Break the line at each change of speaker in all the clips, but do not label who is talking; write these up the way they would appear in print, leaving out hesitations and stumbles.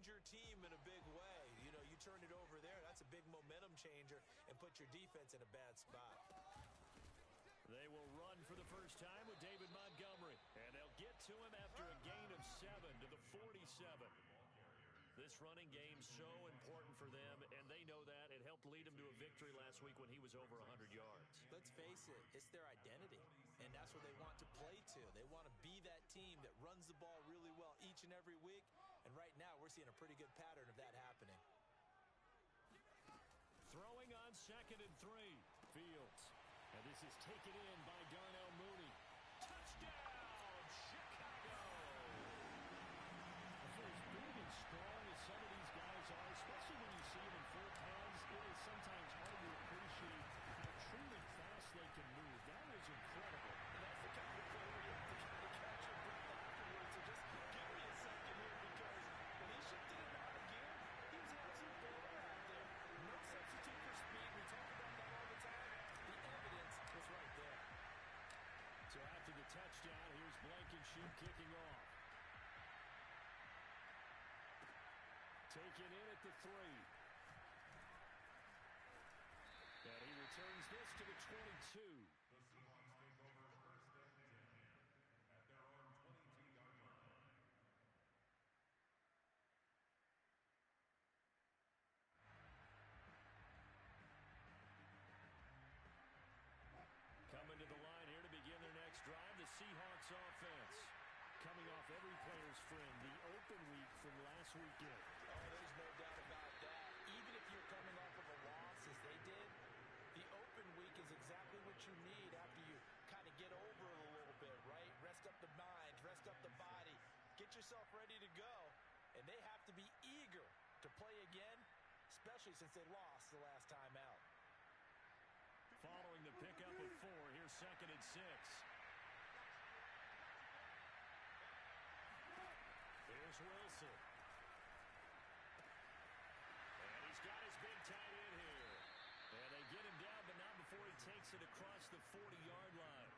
change your team in a big way. You know, you turn it over there, that's a big momentum changer and put your defense in a bad spot.
They will run for the first time with David Montgomery, and they'll get to him after a gain of 7 to the 47. This running game so important for them, and they know that. It helped lead them to a victory last week when he was over 100 yards.
Let's face it, it's their identity, and that's what they want to play to. They want to be that team that runs the ball really well each and every week, and right now we're seeing a pretty good pattern of that happening.
Throwing on 2nd and 3. Fields. And this is taken in by Darnell Mooney. Touchdown, Chicago! For as big and strong as some of these guys are, especially when you see them in full pads, it is sometimes hard to appreciate how truly fast they can move. That was incredible.
And that's the kind of play where you have to kind of catch your breath afterwards. So just give me a second here, because when he shifted it out again, he was an absolute baller out there. No substitute for speed. We talk about that all the time. The evidence was right there.
So after the touchdown, here's Blankenship kicking off. Taken in at the 3. And he returns this to the 22.
The Seahawks take over first and 10 at their own 22-yard line.
Coming to the line here to begin their next drive, the Seahawks offense. Coming off every player's friend, the open week from last weekend.
Oh, there's no doubt about that. Even if you're coming off of a loss as they did, the open week is exactly what you need after you kind of get over it a little bit, right? Rest up the mind, rest up the body, get yourself ready to go. And they have to be eager to play again, especially since they lost the last time out.
Following the pickup of 4, here's 2nd and 6. Here's Wilson. And he's got his big tight end here. And they get him down, but not before he takes it across the 40-yard line.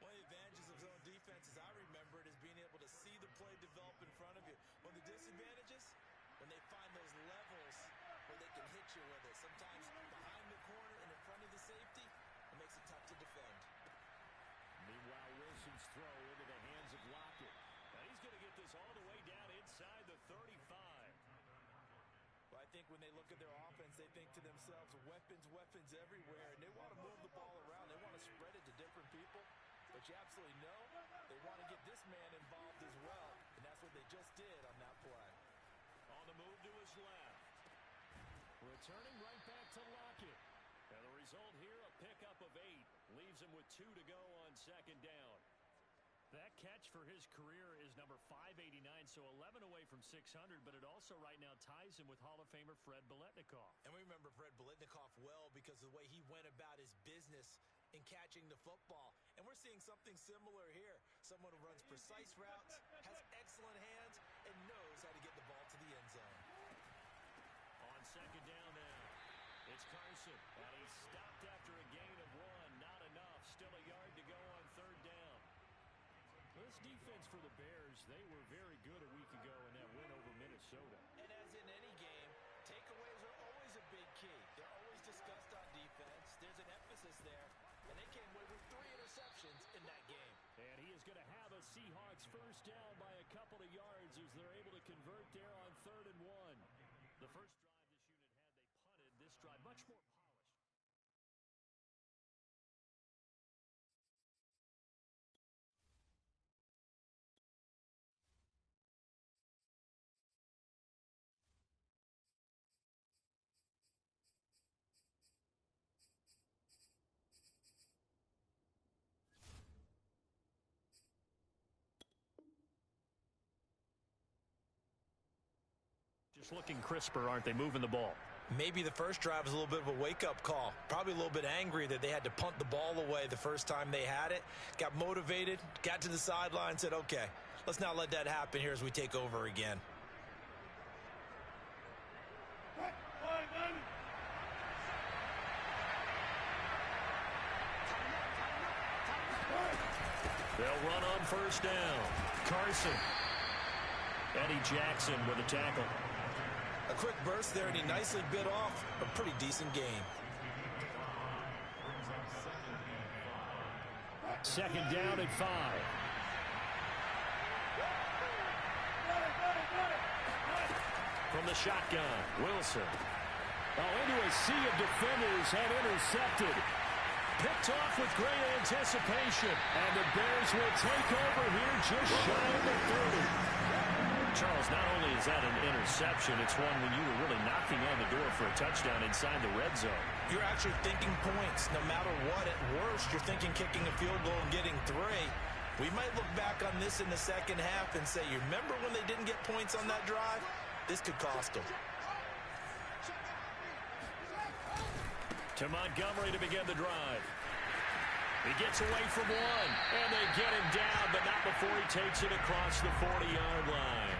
One of the advantages of zone defense, as I remember it, is being able to see the play develop in front of you. One of the disadvantages, when they find those levels where they can hit you with it. Sometimes behind the corner and in front of the safety, it makes it tough to defend.
Meanwhile, Wilson's throw into the hands of Lockett. And he's going to get this all the way down inside the 35.
Well, I think when they look at their offense, they think to themselves, weapons, weapons everywhere, and they want to move the ball around. They want to spread it to different people. But you absolutely know they want to get this man involved as well, and that's what they just did on that play.
On the move to his left. Returning right back to Lockett. And the result here, a pickup of 8. Leaves him with 2 to go on 2nd down. That catch for his career is number 589, so 11 away from 600, but it also right now ties him with Hall of Famer Fred Biletnikoff.
And we remember Fred Biletnikoff well because of the way he went about his business in catching the football. And we're seeing something similar here. Someone who runs precise routes, has excellent hands, and knows how to get the ball to the end zone.
On 2nd down now, it's Carson, and he's stopped after a gain of 1. Not enough. Still a yard to go on 3rd down. This defense for the Bears, they were very good a week ago in that win over Minnesota.
And as in any game, takeaways are always a big key. They're always discussed on defense. There's an emphasis there, and they came away with 3 interceptions in that game. And he is going to have a Seahawks first down by a couple of yards as they're able to convert there on 3rd and 1.
The first drive this unit had, they punted. This drive much more polished. Just looking crisper, aren't they, moving the ball?
Maybe the first drive was a little bit of a wake-up call. Probably a little bit angry that they had to punt the ball away the first time they had it. Got motivated, got to the sideline, said, okay, let's not let that happen here as we take over again.
They'll run on first down. Carson. Eddie Jackson with a tackle.
A quick burst there, and he nicely bit off a pretty decent game.
Second down at 5. From the shotgun, Wilson. Into a sea of defenders and intercepted. Picked off with great anticipation. And the Bears will take over here just shy of the 30. Charles, not only is that an interception, it's one when you were really knocking on the door for a touchdown inside the red zone.
You're actually thinking points. No matter what, at worst, you're thinking kicking a field goal and getting 3. We might look back on this in the second half and say, you remember when they didn't get points on that drive? This could cost them.
To Montgomery to begin the drive. He gets away from one, and they get him down, but not before he takes it across the 40-yard line.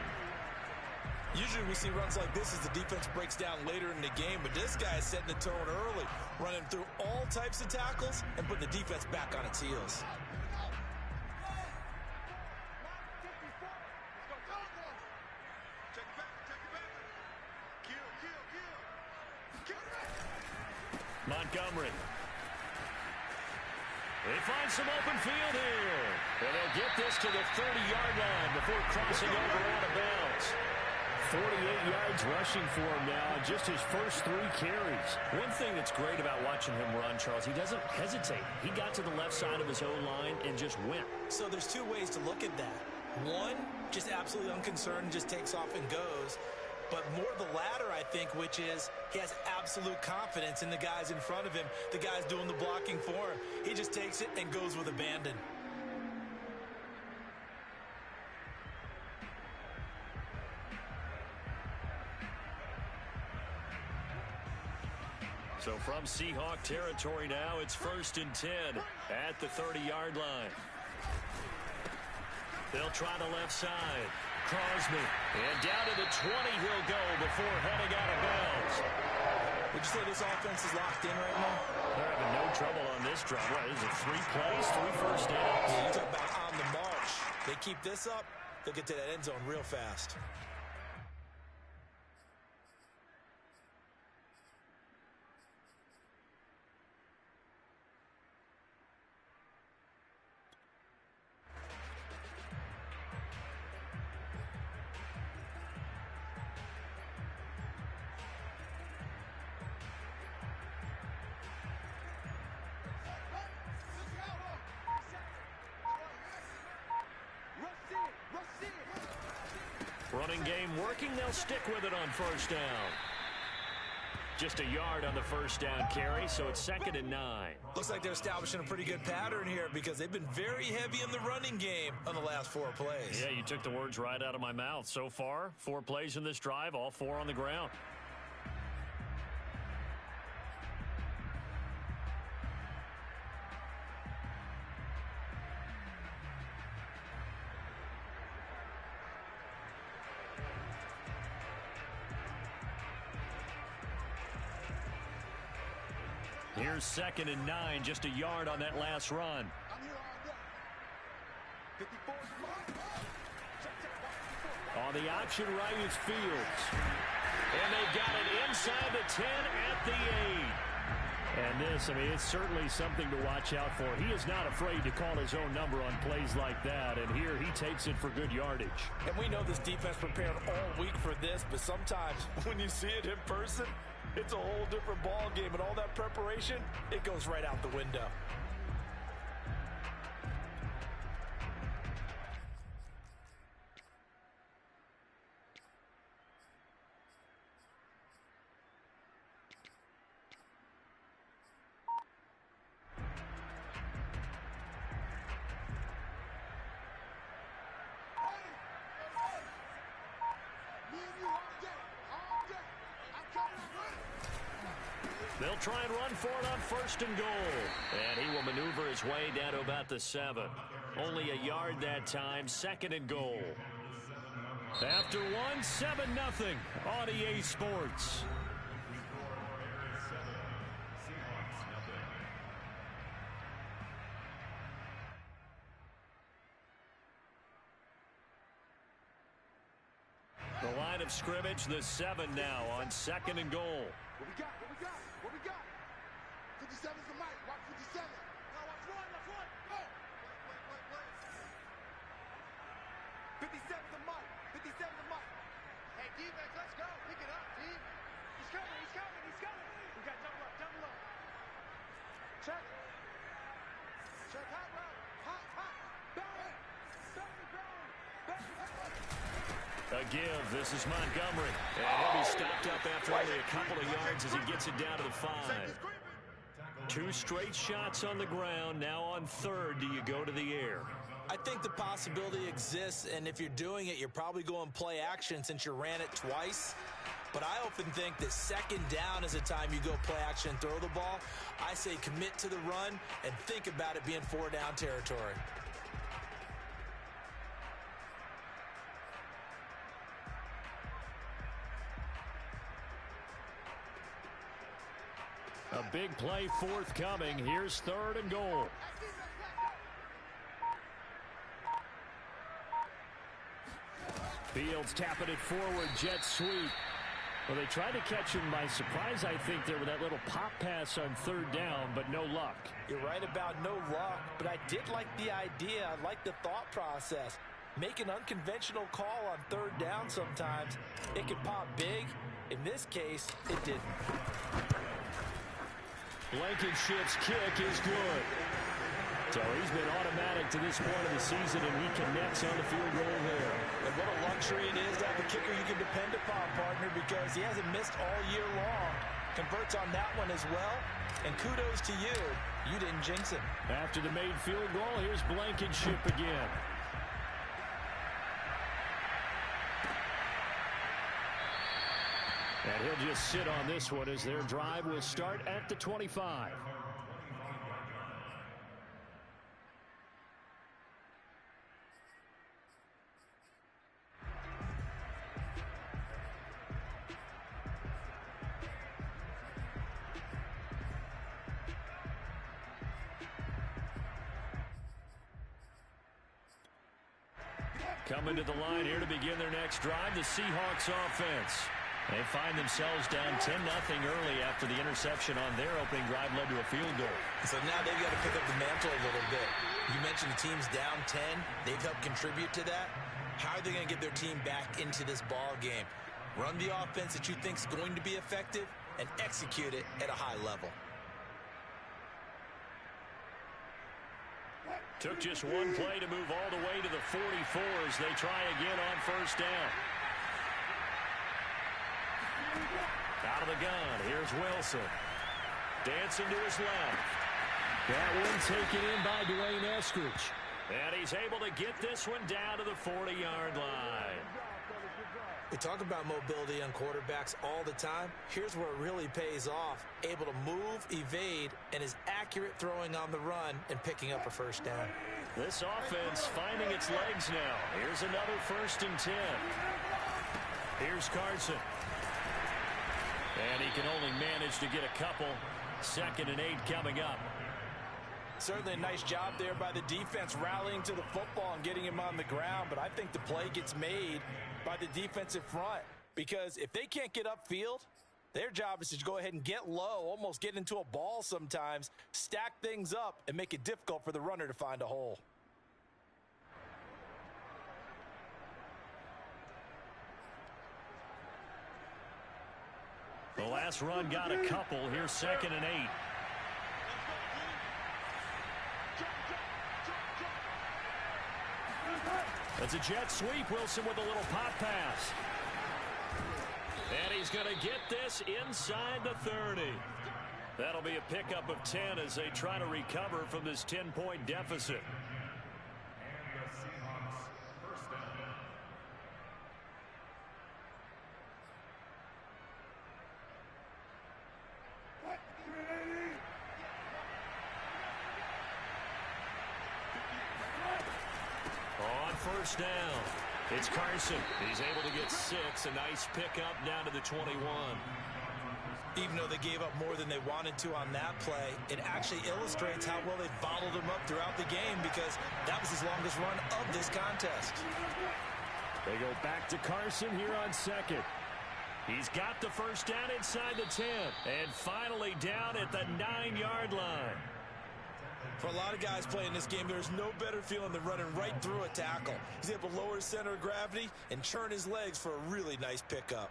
Usually we see runs like this as the defense breaks down later in the game, but this guy is setting the tone early, running through all types of tackles and putting the defense back on its heels.
Montgomery. They find some open field here. And they'll get this to the 30-yard line before crossing over out of bounds. 48 yards rushing for him now, just his first 3 carries. One thing that's great about watching him run, Charles, he doesn't hesitate. He got to the left side of his O-line and just went.
So there's 2 ways to look at that. One, just absolutely unconcerned, just takes off and goes. But more the latter, I think, which is he has absolute confidence in the guys in front of him, the guys doing the blocking for him. He just takes it and goes with abandon.
So from Seahawk territory now, it's 1st and 10 at the 30-yard line. They'll try the left side. Crosby. And down to the 20 he'll go before heading out of bounds.
Would you say this offense is locked in right now?
They're having no trouble on this drive. What, is it 3 plays, 3 first downs?
Yeah, you talk about on the march. They keep this up, they'll get to that end zone real fast.
Running game working. They'll stick with it on first down. Just a yard on the first down carry, so it's 2nd and 9.
Looks like they're establishing a pretty good pattern here because they've been very heavy in the running game on the last 4 plays.
Yeah, you took the words right out of my mouth. So far, 4 plays in this drive, all 4 on the ground. Here's 2nd and 9, just a yard on that last run. On the option right is Fields. And they've got it inside the 10 at the 8. And this, I mean, it's certainly something to watch out for. He is not afraid to call his own number on plays like that. And here he takes it for good yardage.
And we know this defense prepared all week for this, but sometimes when you see it in person, it's a whole different ball game, and all that preparation, it goes right out the window.
They'll try and run for it on 1st and goal. And he will maneuver his way down to about the 7. Only a yard that time, 2nd and goal. After 1, 7-0 on EA Sports. of scrimmage, the 7 now on 2nd and goal.
What we got? What we got? What we got? 57's the mic. Watch 57. No, watch one. Watch one. Go. Wait. 57's the mic. 57's the mic. Hey, defense, let's go. Pick it up, team. He's coming. He's coming. He's coming. We got double up. Double up. Check. Check. Hot route. Hot. Hot. Bang. Bang. Bang. Bang.
A give. This is Montgomery. And he'll be stopped up after only a couple of yards as he gets it down to the 5. 2 straight shots on the ground. Now on 3rd, do you go to the air?
I think the possibility exists, and if you're doing it, you're probably going play action since you ran it twice. But I often think that 2nd down is a time you go play action and throw the ball. I say commit to the run and think about it being 4-down territory.
A big play forthcoming. Here's 3rd and goal. Fields tapping it forward. Jet sweep. Well, they tried to catch him by surprise, I think, there with that little pop pass on 3rd down, but no luck.
You're right about no luck, but I did like the idea. I like the thought process. Make an unconventional call on 3rd down sometimes. It can pop big. In this case, it didn't.
Blankenship's kick is good. So he's been automatic to this point of the season, and he connects on the field goal there.
And what a luxury it is to have a kicker you can depend upon, partner, because he hasn't missed all year long. Converts on that one as well. And kudos to you. You didn't jinx him.
After the made field goal, here's Blankenship again. And he'll just sit on this one as their drive will start at the 25. Coming to the line here to begin their next drive, the Seahawks offense. They find themselves down 10-0 early after the interception on their opening drive led to a field goal.
So now they've got to pick up the mantle a little bit. You mentioned the team's down 10. They've helped contribute to that. How are they going to get their team back into this ball game? Run the offense that you think is going to be effective and execute it at a high level.
Took just one play to move all the way to the 44 as they try again on 1st down. Out of the gun, here's Wilson. Dancing to his left. That one taken in by Dwayne Eskridge. And he's able to get this one down to the 40-yard line.
We talk about mobility on quarterbacks all the time. Here's where it really pays off. Able to move, evade, and is accurate throwing on the run and picking up a 1st down.
This offense finding its legs now. Here's another 1st and 10. Here's Carson. And he can only manage to get a couple. 2nd and 8 coming up.
Certainly a nice job there by the defense rallying to the football and getting him on the ground, but I think the play gets made by the defensive front because if they can't get upfield, their job is to go ahead and get low, almost get into a ball sometimes, stack things up, and make it difficult for the runner to find a hole.
The last run got a couple. Here's 2nd and 8. That's a jet sweep. Wilson with a little pop pass. And he's going to get this inside the 30. That'll be a pickup of 10 as they try to recover from this 10-point deficit.
And the Seahawks 1st down.
On 1st down, it's Carson. He's able to get 6. A nice pickup down to the 21.
Even though they gave up more than they wanted to on that play, it actually illustrates how well they bottled him up throughout the game because that was his longest run of this contest.
They go back to Carson here on second. He's got the first down inside the 10. And finally down at the 9-yard line.
For a lot of guys playing this game, there's no better feeling than running right through a tackle. He's able to lower his center of gravity and churn his legs for a really nice pickup.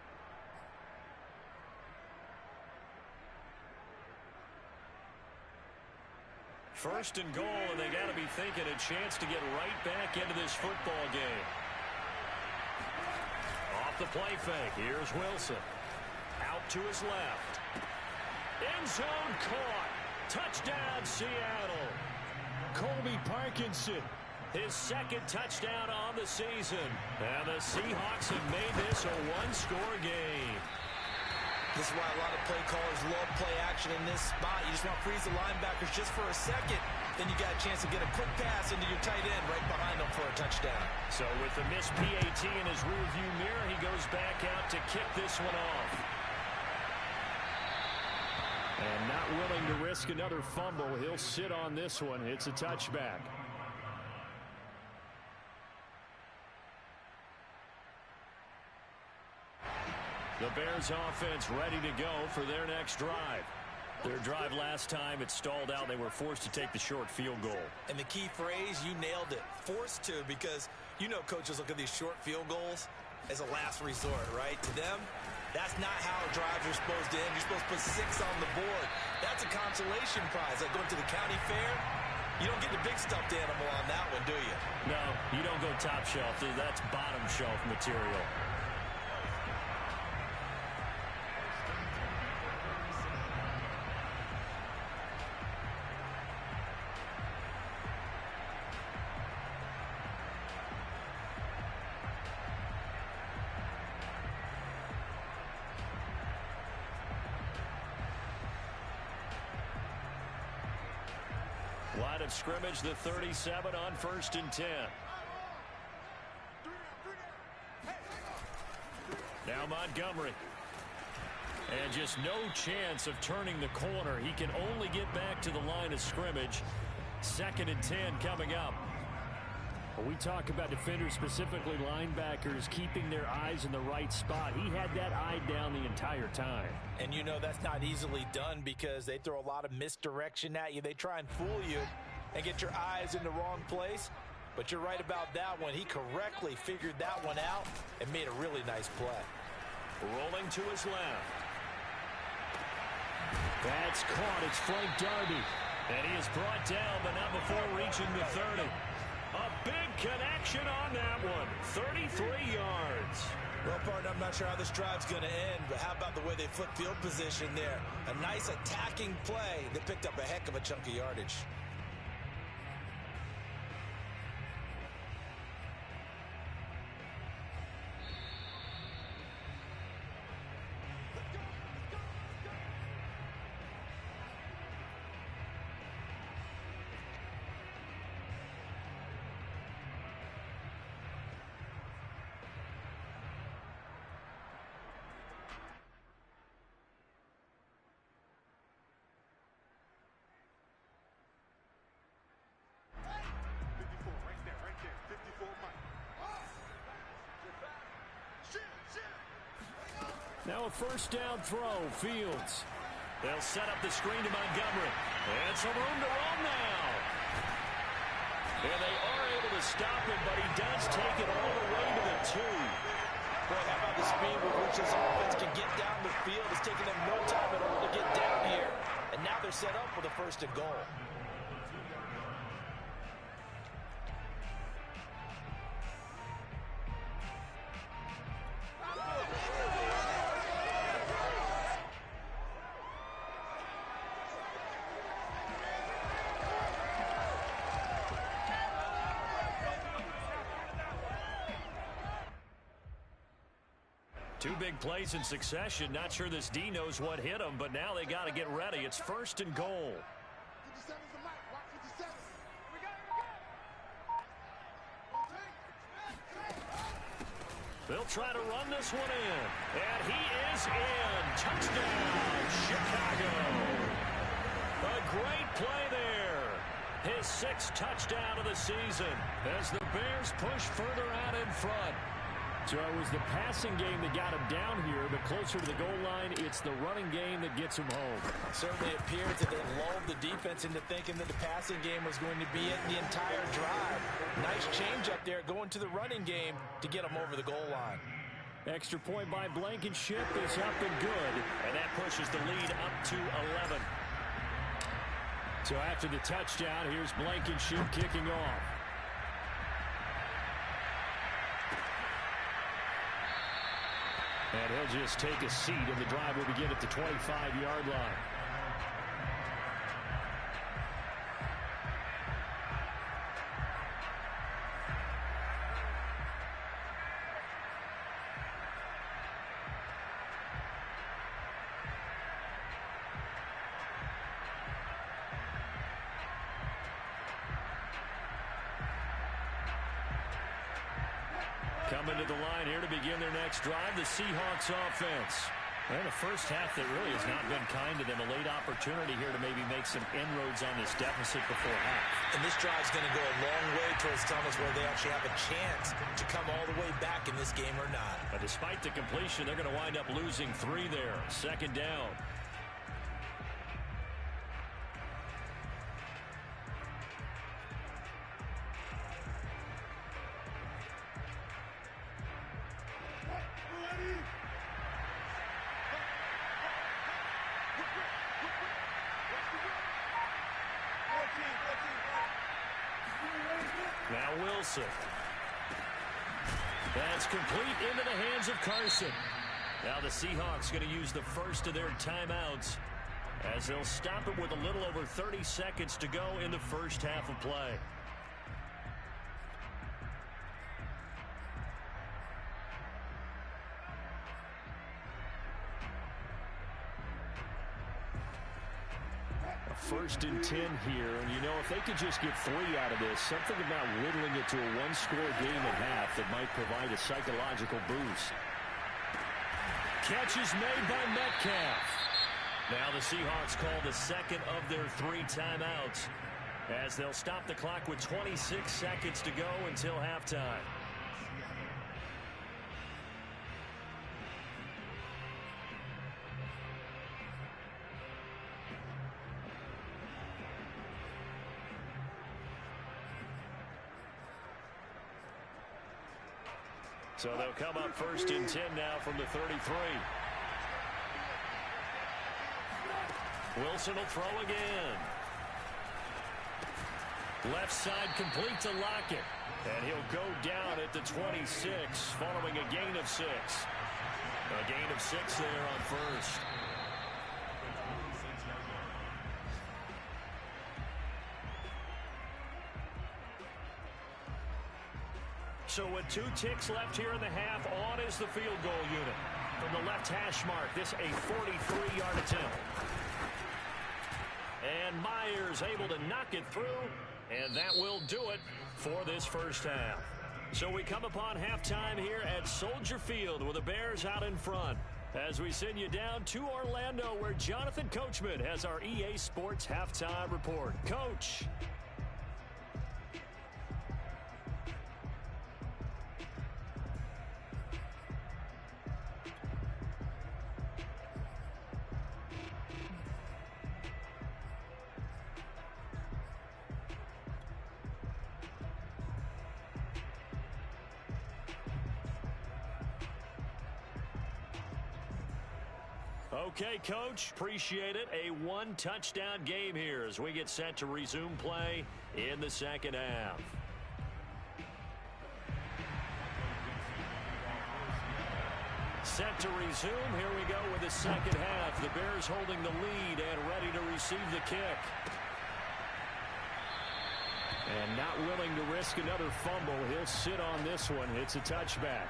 First and goal, and they got to be thinking a chance to get right back into this football game. Off the play fake, here's Wilson. Out to his left. End zone caught. Touchdown, Seattle. Colby Parkinson, his second touchdown on the season. And the Seahawks have made this a one-score game.
This is why a lot of play callers love play action in this spot. You just want to freeze the linebackers just for a second. Then you got a chance to get a quick pass into your tight end right behind them for a touchdown.
So with the missed PAT in his rearview mirror, he goes back out to kick this one off. And not willing to risk another fumble, he'll sit on this one. It's a touchback. The Bears offense ready to go for their next drive. Their drive last time, it stalled out. They were forced to take the short field goal.
And the key phrase, you nailed it. Forced to, because you know coaches look at these short field goals as a last resort, right? To them, that's not how drives are supposed to end. You're supposed to put 6 on the board. That's a consolation prize. Like going to the county fair, you don't get the big stuffed animal on that one, do you?
No, you don't go top shelf. That's bottom shelf material. Line of scrimmage, the 37 on 1st and 10. Now Montgomery. And just no chance of turning the corner. He can only get back to the line of scrimmage. 2nd and 10 coming up. When we talk about defenders, specifically linebackers, keeping their eyes in the right spot. He had that eye down the entire time.
And you know that's not easily done because they throw a lot of misdirection at you. They try and fool you and get your eyes in the wrong place. But you're right about that one. He correctly figured that one out and made a really nice play.
Rolling to his left. That's caught. It's Frank Darby. And he is brought down, but not before reaching the 30. A big connection on that one. 33 yards.
Well, partner, I'm not sure how this drive's going to end, but how about the way they flip field position there? A nice attacking play that picked up a heck of a chunk of yardage.
Now a first down throw, Fields. They'll set up the screen to Montgomery. And some room to run now. And they are able to stop him, but he does take it all the way to the 2.
Boy, how about the speed with which this offense can get down the field? It's taking them no time at all to get down here. And now they're set up with a 1st and goal.
Two big plays in succession. Not sure this D knows what hit him, but now they got to get ready. It's 1st and goal.
57's the mic. Watch 57. We got it.
They'll try to run this one in. And he is in. Touchdown, Chicago. A great play there. His 6th touchdown of the season as the Bears push further out in front. So it was the passing game that got him down here, but closer to the goal line, it's the running game that gets him home.
It certainly appears that they lulled the defense into thinking that the passing game was going to be it the entire drive. Nice change up there going to the running game to get him over the goal line.
Extra point by Blankenship is up and good, and that pushes the lead up to 11. So after the touchdown, here's Blankenship kicking off. And he'll just take a seat, and the drive will begin at the 25-yard line. Coming to the line here to begin their next drive, the Seahawks offense. And a first half that really has not been kind to them. A late opportunity here to maybe make some inroads on this deficit before half.
And this drive's going to go a long way towards telling us whether they actually have a chance to come all the way back in this game or not.
But despite the completion, they're going to wind up losing 3 there. Second down. Now Wilson. That's complete into the hands of Carson. Now the Seahawks going to use the first of their timeouts as they'll stop it with a little over 30 seconds to go in the first half of play. First and 10 here, and you know, if they could just get 3 out of this, something about whittling it to a one-score game at half that might provide a psychological boost. Catch is made by Metcalf. Now the Seahawks call the second of their 3 timeouts as they'll stop the clock with 26 seconds to go until halftime. So they'll come up first and 10 now from the 33. Wilson will throw again. Left side complete to Lockett. And he'll go down at the 26 following a gain of 6. A gain of 6 there on first. So with 2 ticks left here in the half, on is the field goal unit. From the left hash mark, this a 43-yard attempt. And Myers able to knock it through, and that will do it for this first half. So we come upon halftime here at Soldier Field with the Bears out in front. As we send you down to Orlando, where Jonathan Coachman has our EA Sports halftime report. Coach. Okay, Coach, appreciate it. A 1-touchdown game here as we get set to resume play in the second half. Set to resume. Here we go with the second half. The Bears holding the lead and ready to receive the kick. And not willing to risk another fumble. He'll sit on this one. It's a touchback.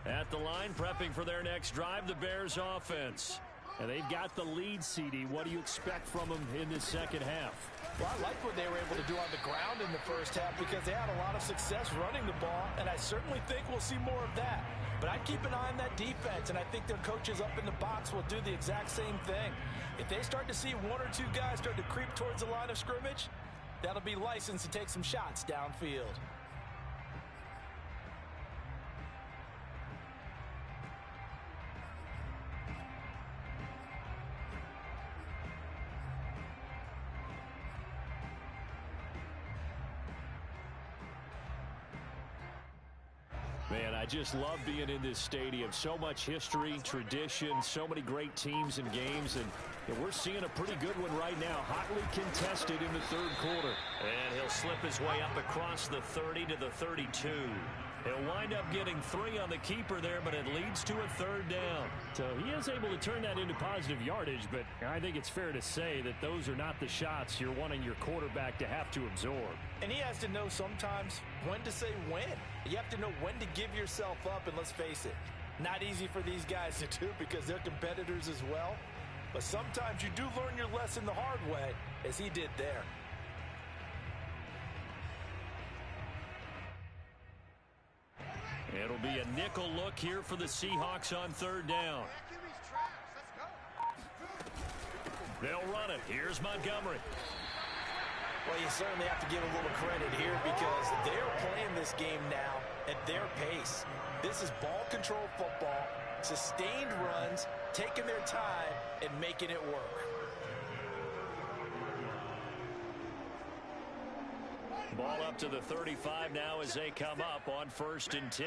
At the line, prepping for their next drive, the Bears offense. And they've got the lead, CD. What do you expect from them in this second half?
Well, I like what they were able to do on the ground in the first half because they had a lot of success running the ball, and I certainly think we'll see more of that. But I'd keep an eye on that defense, and I think their coaches up in the box will do the exact same thing. If they start to see one or two guys start to creep towards the line of scrimmage, that'll be license to take some shots downfield.
Man, I just love being in this stadium. So much history, tradition, so many great teams and games, and we're seeing a pretty good one right now. Hotly contested in the third quarter.
And he'll slip his way up across the 30 to the 32. He'll wind up getting 3 on the keeper there, but it leads to a third down.
So he is able to turn that into positive yardage, but I think it's fair to say that those are not the shots you're wanting your quarterback to have to absorb.
And he has to know sometimes when to say when. You have to know when to give yourself up, and let's face it, not easy for these guys to do because they're competitors as well. But sometimes you do learn your lesson the hard way, as he did there.
It'll be a nickel look here for the Seahawks on third down. They'll run it. Here's Montgomery.
Well, you certainly have to give a little credit here because they're playing this game now at their pace. This is ball control football, sustained runs, taking their time and making it work.
Ball up to the 35 now as they come up on 1st and 10.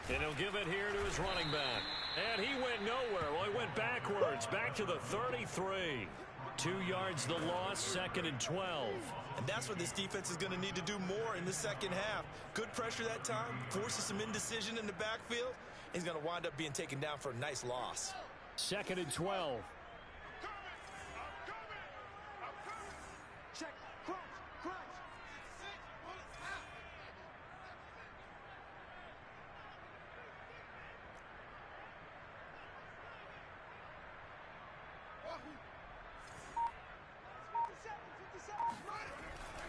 And he'll give it here to his running back. And he went nowhere. Well, he went backwards, back to the 33. 2 yards the loss, 2nd and 12.
And that's what this defense is going to need to do more in the second half. Good pressure that time, forces some indecision in the backfield. He's going to wind up being taken down for a nice loss.
2nd and 12.
Check, crunch, crunch.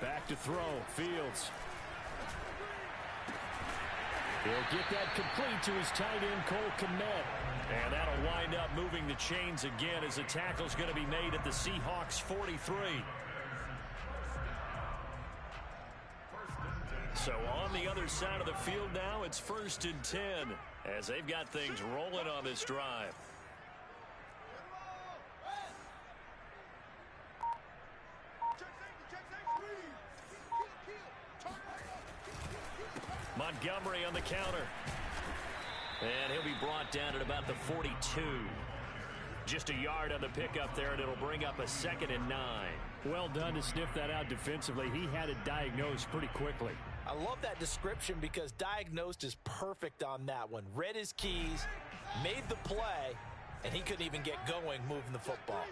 Back to throw, Fields. He'll get that complete to his tight end, Cole Kmet. And that'll wind up moving the chains again as the tackle's going to be made at the Seahawks 43. So on the other side of the field now, it's 1st and 10 as they've got things rolling on this drive. Montgomery on the counter. And he'll be brought down at about the 42. Just a yard on the pickup there, and it'll bring up a 2nd and 9. Well done to sniff that out defensively. He had it diagnosed pretty quickly.
I love that description because diagnosed is perfect on that one. Read his keys, made the play, and he couldn't even get going moving the football.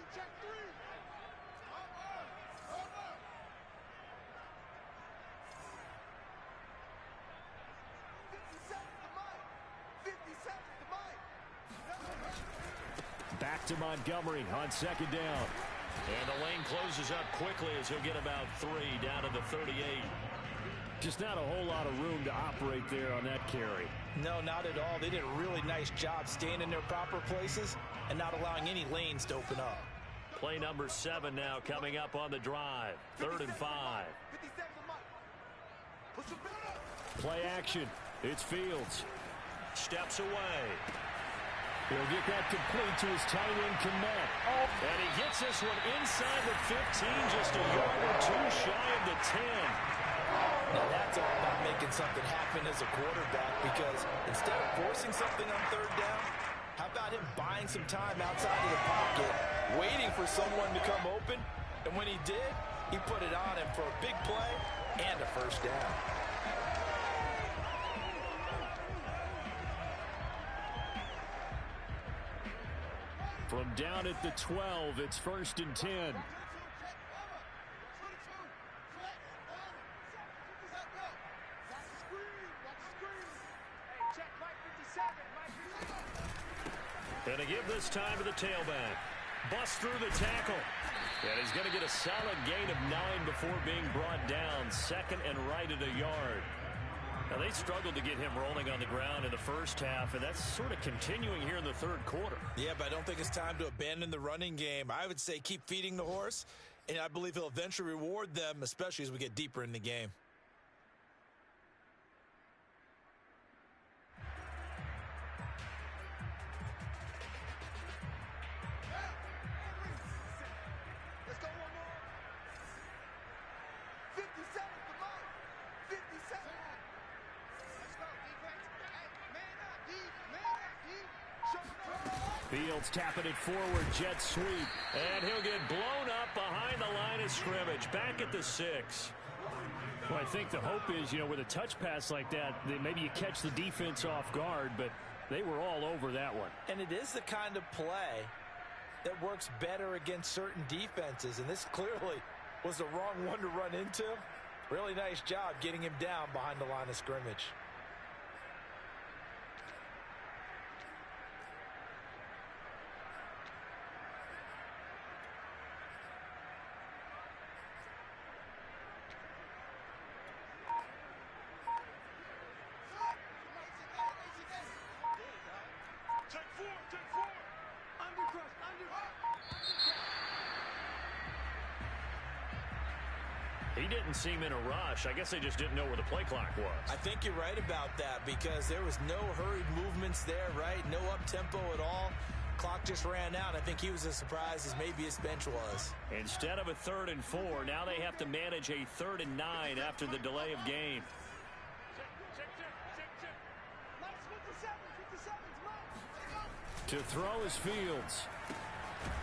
Back to Montgomery on 2nd down. And the lane closes up quickly as he'll get about 3 down to the 38. Just not a whole lot of room to operate there on that carry.
No, not at all. They did a really nice job staying in their proper places and not allowing any lanes to open up.
Play number 7 now coming up on the drive. 3rd and 5. Play action. It's Fields. Steps away. He'll get that complete to his tight end, Kmet. And he gets this one inside the 15, just a yard or 2 shy of the 10.
Now that's all about making something happen as a quarterback because instead of forcing something on 3rd down, how about him buying some time outside of the pocket, waiting for someone to come open, and when he did, he put it on him for a big play and a 1st down.
From down at the 12, it's 1st and 10.
And to give this time to the tailback. Bust through the tackle. And he's going to get a solid gain of 9 before being brought down. Second and right at a yard. Now, they struggled to get him rolling on the ground in the first half, and that's sort of continuing here in the third quarter.
Yeah, but I don't think it's time to abandon the running game. I would say keep feeding the horse, and I believe he'll eventually reward them, especially as we get deeper in the game.
Let's go one more. 57 the mark. 57. Let's go, defense. Hey, man up, D. Man up, D. Show them.
Fields tapping it forward, jet sweep, and he'll get blown up behind the line of scrimmage, back at the 6.
Well, I think the hope is, with a touch pass like that, maybe you catch the defense off guard, but they were all over that one.
And it is the kind of play that works better against certain defenses, and this clearly was the wrong one to run into. Really nice job getting him down behind the line of scrimmage.
He didn't seem in a rush. I guess they just didn't know where the play clock was.
I think you're right about that because there was no hurried movements there, right? No up-tempo at all. Clock just ran out. I think he was as surprised as maybe his bench was.
Instead of a 3rd and 4, now they have to manage a 3rd and 9 after the delay of game. To throw is Fields.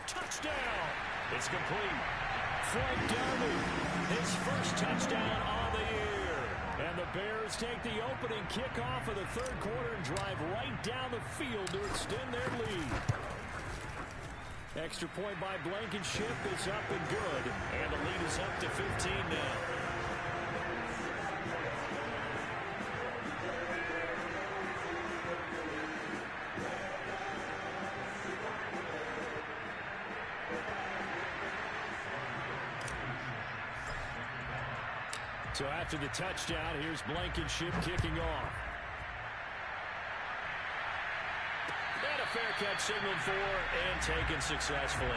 Touchdown! It's complete. Frank Darby, his first touchdown on the year. And the Bears take the opening kickoff of the third quarter and drive right down the field to extend their lead. Extra point by Blankenship is up and good. And the lead is up to 15 now. So after the touchdown, here's Blankenship kicking off. And a fair catch signaled for and taken successfully.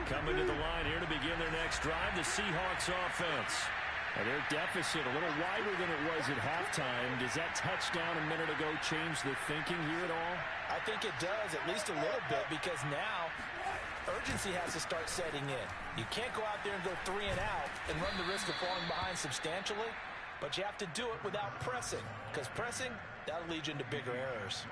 Coming to the line here to begin their next drive, the Seahawks offense. And their deficit a little wider than it was at halftime. Does that touchdown a minute ago change the thinking here at all?
I think it does, at least a little bit, because now urgency has to start setting in. You can't go out there and go 3 and out and run the risk of falling behind substantially, but you have to do it without pressing, because pressing, that'll lead you into bigger errors.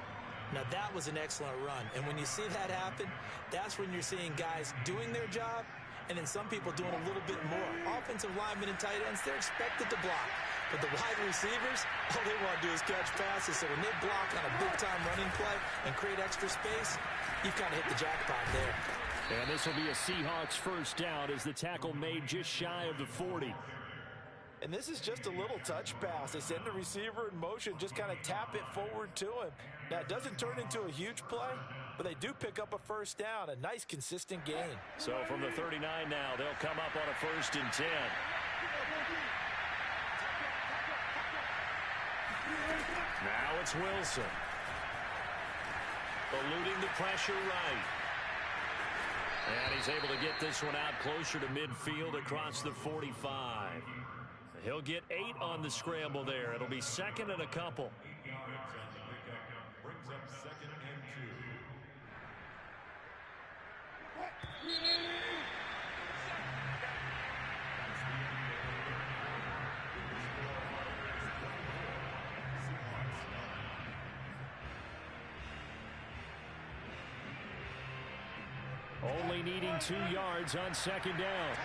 Now, that was an excellent run, and when you see that happen, that's when you're seeing guys doing their job and then some people doing a little bit more. Offensive linemen and tight ends, they're expected to block. But the wide receivers, all they want to do is catch passes. So when they block on a big-time running play and create extra space, you've kind of hit the jackpot there.
And this will be a Seahawks first down as the tackle made just shy of the 40.
And this is just a little touch pass. They send the receiver in motion, just kind of tap it forward to him. Now, it doesn't turn into a huge play, but they do pick up a first down, a nice, consistent gain.
So from the 39 now, they'll come up on a 1st and 10. Now it's Wilson. Eluding the pressure right. And he's able to get this one out closer to midfield across the 45. He'll get 8 on the scramble there. It'll be 2nd and a couple.
8 yards on the pickup. Brings up 2nd and 2.
Only needing 2 yards on 2nd down.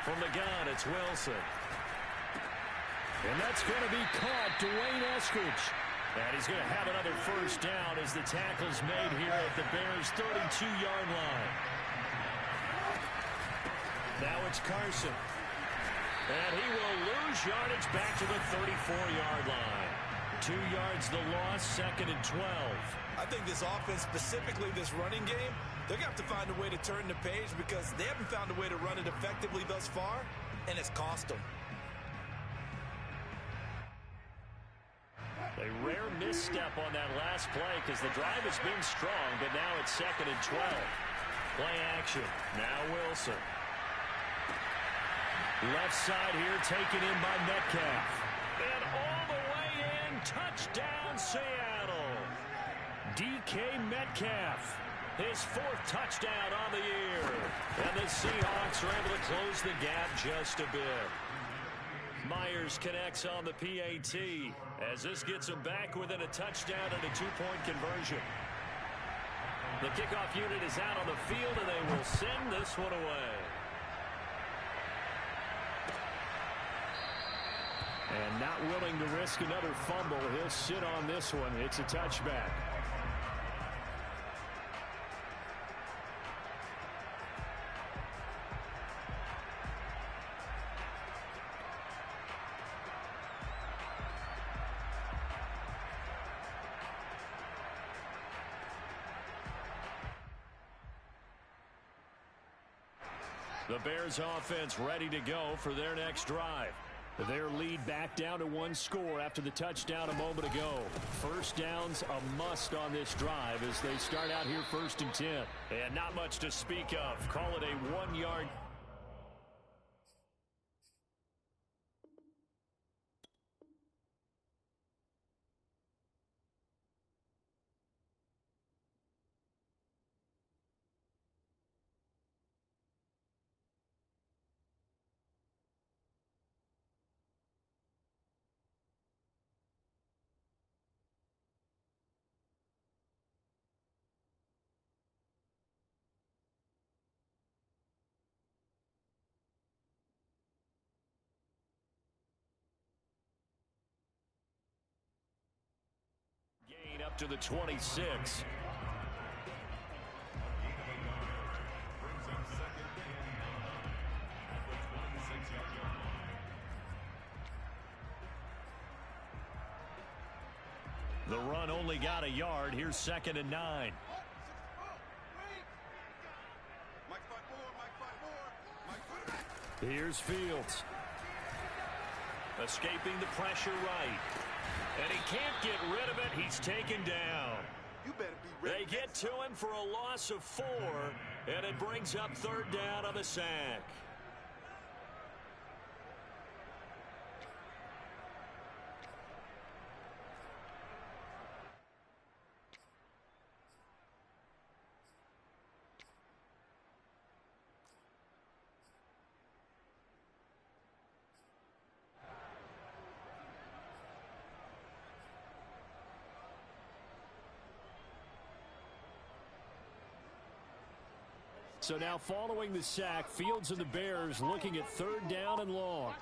From the gun, it's Wilson. And that's going to be caught, Dwayne Eskridge. And he's going to have another first down as the tackle's made here at the Bears' 32-yard line. Now it's Carson. And he will lose yardage back to the 34-yard line. 2 yards the loss, 2nd and 12.
I think this offense, specifically this running game, they're going to have to find a way to turn the page because they haven't found a way to run it effectively thus far, and it's cost them.
A rare misstep on that last play because the drive has been strong, but now it's 2nd and 12. Play action. Now Wilson. Left side here taken in by Metcalf. And all the way in, touchdown Seattle. DK Metcalf, his 4th touchdown on the year. And the Seahawks are able to close the gap just a bit. Myers connects on the PAT as this gets him back within a touchdown and a 2-point conversion. The kickoff unit is out on the field, and they will send this one away. And not willing to risk another fumble, he'll sit on this one. It's a touchback. The Bears offense ready to go for their next drive. Their lead back down to 1 score after the touchdown a moment ago. First down's a must on this drive as they start out here 1st and 10. And not much to speak of. Call it a 1-yard. Gain up to the 26. The run only got a yard. Here's 2nd and 9. Here's Fields. Escaping the pressure right. And he can't get rid of it. He's taken down.
You better be ready.
They get to him for a loss of 4, and it brings up 3rd down on the sack. So now following the sack, Fields and the Bears looking at 3rd down and long.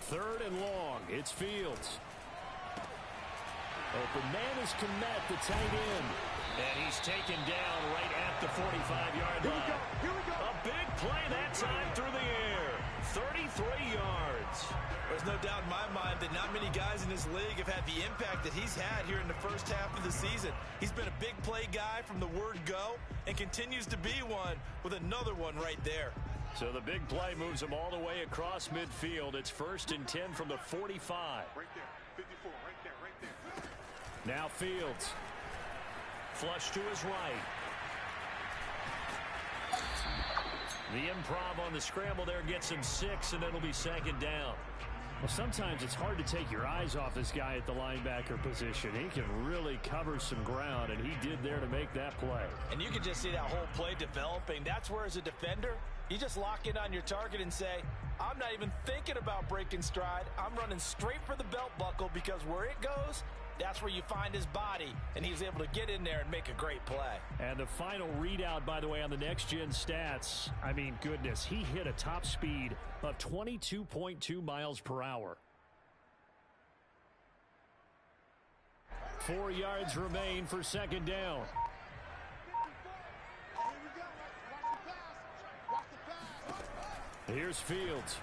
Third and long. It's Fields. Open man is Kmet, the tight end. And he's taken down right at the 45-yard line.
Here we go.
A big play that time through the air. 33 yards.
There's no doubt in my mind that not many guys in this league have had the impact that he's had here in the first half of the season. He's been a big play guy from the word go and continues to be one with another one right there.
So the big play moves him all the way across midfield. It's 1st and 10 from the 45.
Right there. 54. Right there.
Now Fields. Flush to his right. The improv on the scramble there gets him 6, and it'll be 2nd down.
Well, sometimes it's hard to take your eyes off this guy at the linebacker position. He can really cover some ground, and he did there to make that play.
And you can just see that whole play developing. That's where, as a defender, you just lock in on your target and say, I'm not even thinking about breaking stride. I'm running straight for the belt buckle because where it goes, That's where you find his body, and he was able to get in there and make a great play.
And the final readout, by the way, on the next-gen stats, I mean, goodness, he hit a top speed of 22.2 miles per hour. 4 yards remain for second down. Here's Fields.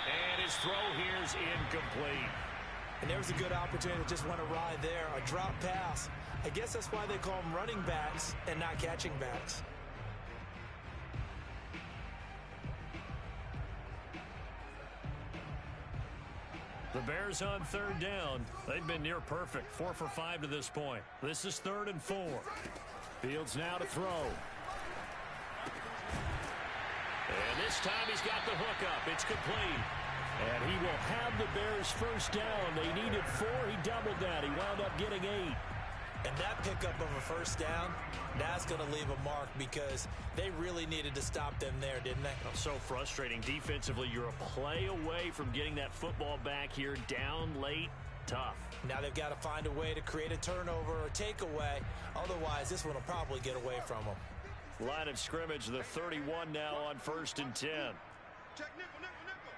And his throw here's incomplete.
And there was a good opportunity that just went awry there. A drop pass. I guess that's why they call them running backs and not catching backs.
The Bears on third down. They've been near perfect. 4 for 5 to this point. This is 3rd and 4. Fields now to throw. And this time he's got the hook up. It's complete. And he will have the Bears first down. They needed 4. He doubled that. He wound up getting 8.
And that pickup of a first down, that's going to leave a mark because they really needed to stop them there, didn't they?
Oh, so frustrating. Defensively, you're a play away from getting that football back here. Down late, tough.
Now they've got to find a way to create a turnover or takeaway. Otherwise, this one will probably get away from them.
Line of scrimmage, the 31 now on 1st and 10.
Check nickel, nickel, nickel.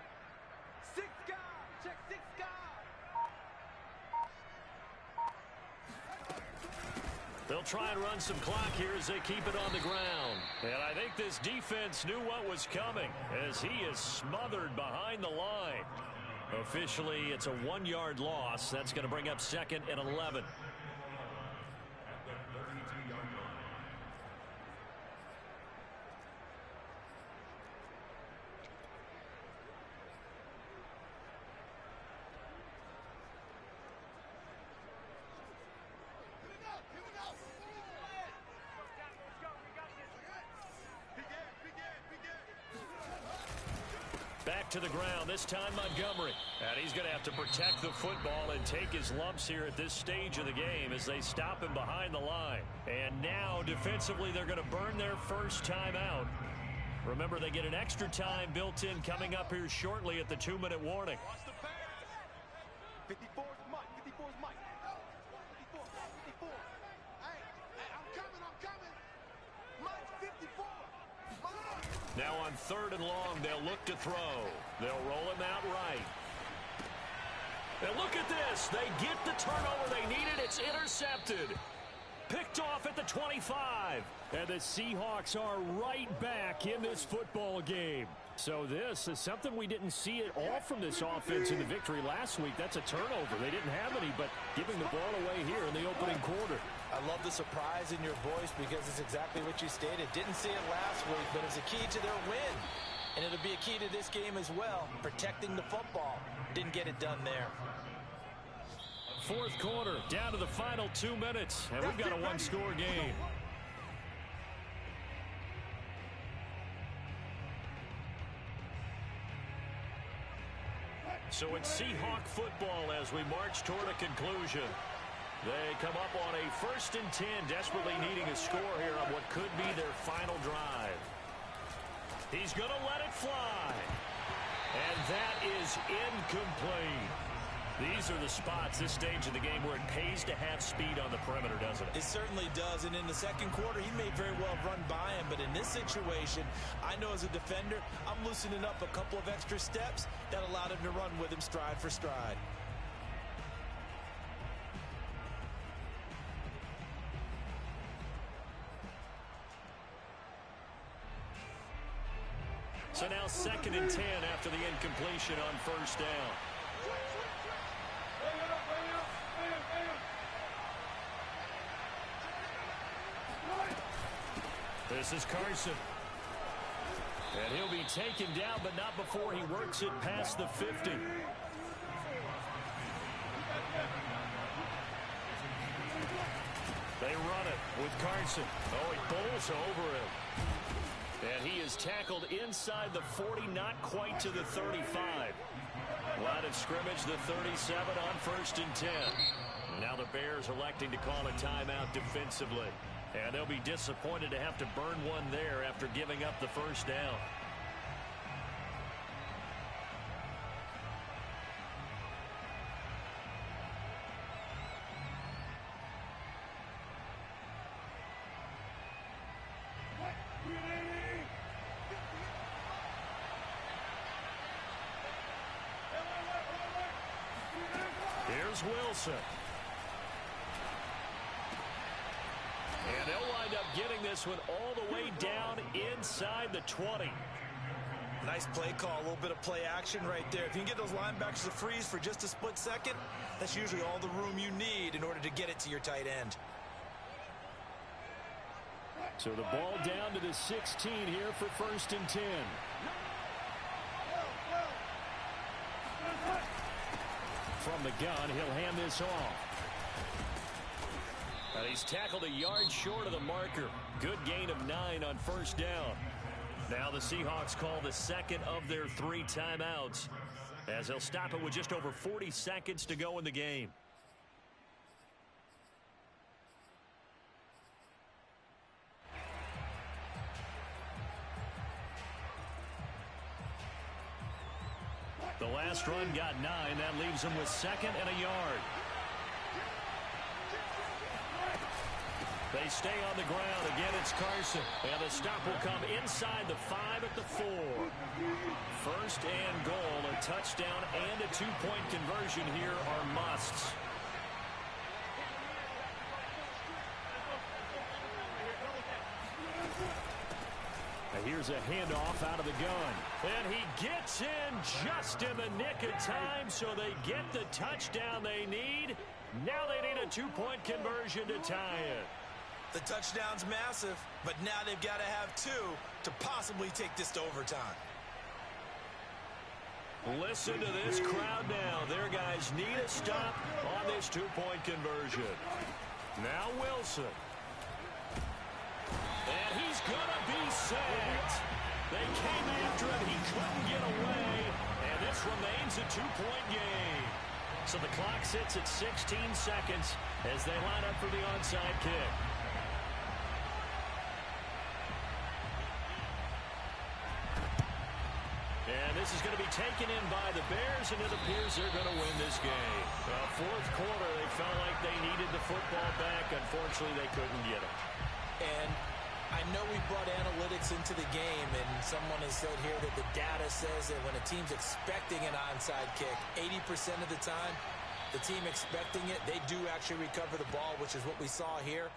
6 guard. Check 6 guard.
They'll try and run some clock here as they keep it on the ground. And I think this defense knew what was coming as he is smothered behind the line. Officially, it's a 1-yard loss. That's going to bring up 2nd and 11. Back to the ground, this time Montgomery. And he's going to have to protect the football and take his lumps here at this stage of the game as they stop him behind the line. And now, defensively, they're going to burn their first time out. Remember, they get an extra time built in coming up here shortly at the 2-minute warning.
54 is Mike. 54 is Mike. 54. 54. Hey, I'm coming. Mike, 54.
Now on 3rd and long, they'll look to throw. They'll roll him out right. And look at this. They get the turnover they needed. It's intercepted. Picked off at the 25. And the Seahawks are right back in this football game. So this is something we didn't see at all from this offense in the victory last week. That's a turnover. They didn't have any, but giving the ball away here in the opening quarter.
I love the surprise in your voice because it's exactly what you stated. Didn't see it last week, but it's a key to their win. And it'll be a key to this game as well, protecting the football. Didn't get it done there.
4th quarter, down to the final 2 minutes, and we've got a 1-score game. So it's Seahawk football as we march toward a conclusion. They come up on a 1st and 10, desperately needing a score here on what could be their final drive. He's going to let it fly. And that is incomplete. These are the spots, this stage of the game, where it pays to have speed on the perimeter, doesn't it?
It certainly does, and in the second quarter, he may very well run by him, but in this situation, I know as a defender, I'm loosening up a couple of extra steps that allowed him to run with him stride for stride.
So now 2nd and 10 after the incompletion on 1st down. This is Carson. And he'll be taken down, but not before he works it past the 50. They run it with Carson. Oh, he bowls over him. And he is tackled inside the 40, not quite to the 35. Line of scrimmage, the 37 on 1st and 10. Now the Bears electing to call a timeout defensively. And they'll be disappointed to have to burn one there after giving up the first down. Here's Wilson. And they'll wind up getting this one all the way down inside the 20.
Nice play call, a little bit of play action right there. If you can get those linebackers to freeze for just a split second, that's usually all the room you need in order to get it to your tight end.
So the ball down to the 16 here for 1st and 10. From the gun, he'll hand this off.
And he's tackled a yard short of the marker. Good gain of 9 on 1st down. Now the Seahawks call the second of their 3 timeouts, as they'll stop it with just over 40 seconds to go in the game. The last run got 9. That leaves him with 2nd and a yard. They stay on the ground. Again, it's Carson. And the stop will come inside the 5 at the 4. 1st and goal. A touchdown and a 2-point conversion here are musts.
Here's a handoff out of the gun.
And he gets in just in the nick of time, so they get the touchdown they need. Now they need a 2-point conversion to tie it.
The touchdown's massive, but now they've got to have 2 to possibly take this to overtime.
Listen to this crowd now. Their guys need a stop on this 2-point conversion. Now Wilson. And he's going to be sacked. They came after him. He couldn't get away. And this remains a 2-point game. So the clock sits at 16 seconds as they line up for the onside kick. And this is going to be taken in by the Bears, and it appears they're going to win this game. 4th quarter, they felt like they needed the football back. Unfortunately, they couldn't get it.
And I know we brought analytics into the game, and someone has said here that the data says that when a team's expecting an onside kick, 80% of the time, the team expecting it, they do actually recover the ball, which is what we saw here.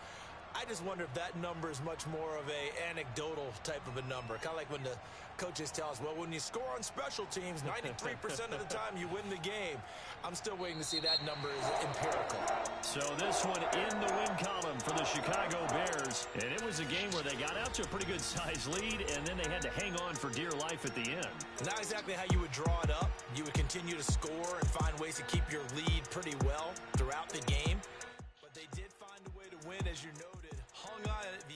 I just wonder if that number is much more of a anecdotal type of a number. Kind of like when the coaches tell us, well, when you score on special teams, 93% of the time you win the game. I'm still waiting to see that number is empirical.
So this one in the win column for the Chicago Bears. And it was a game where they got out to a pretty good size lead, and then they had to hang on for dear life at the end.
Not exactly how you would draw it up. You would continue to score and find ways to keep your lead pretty well throughout the game. But they did find a way to win, as you noted. Hung on at the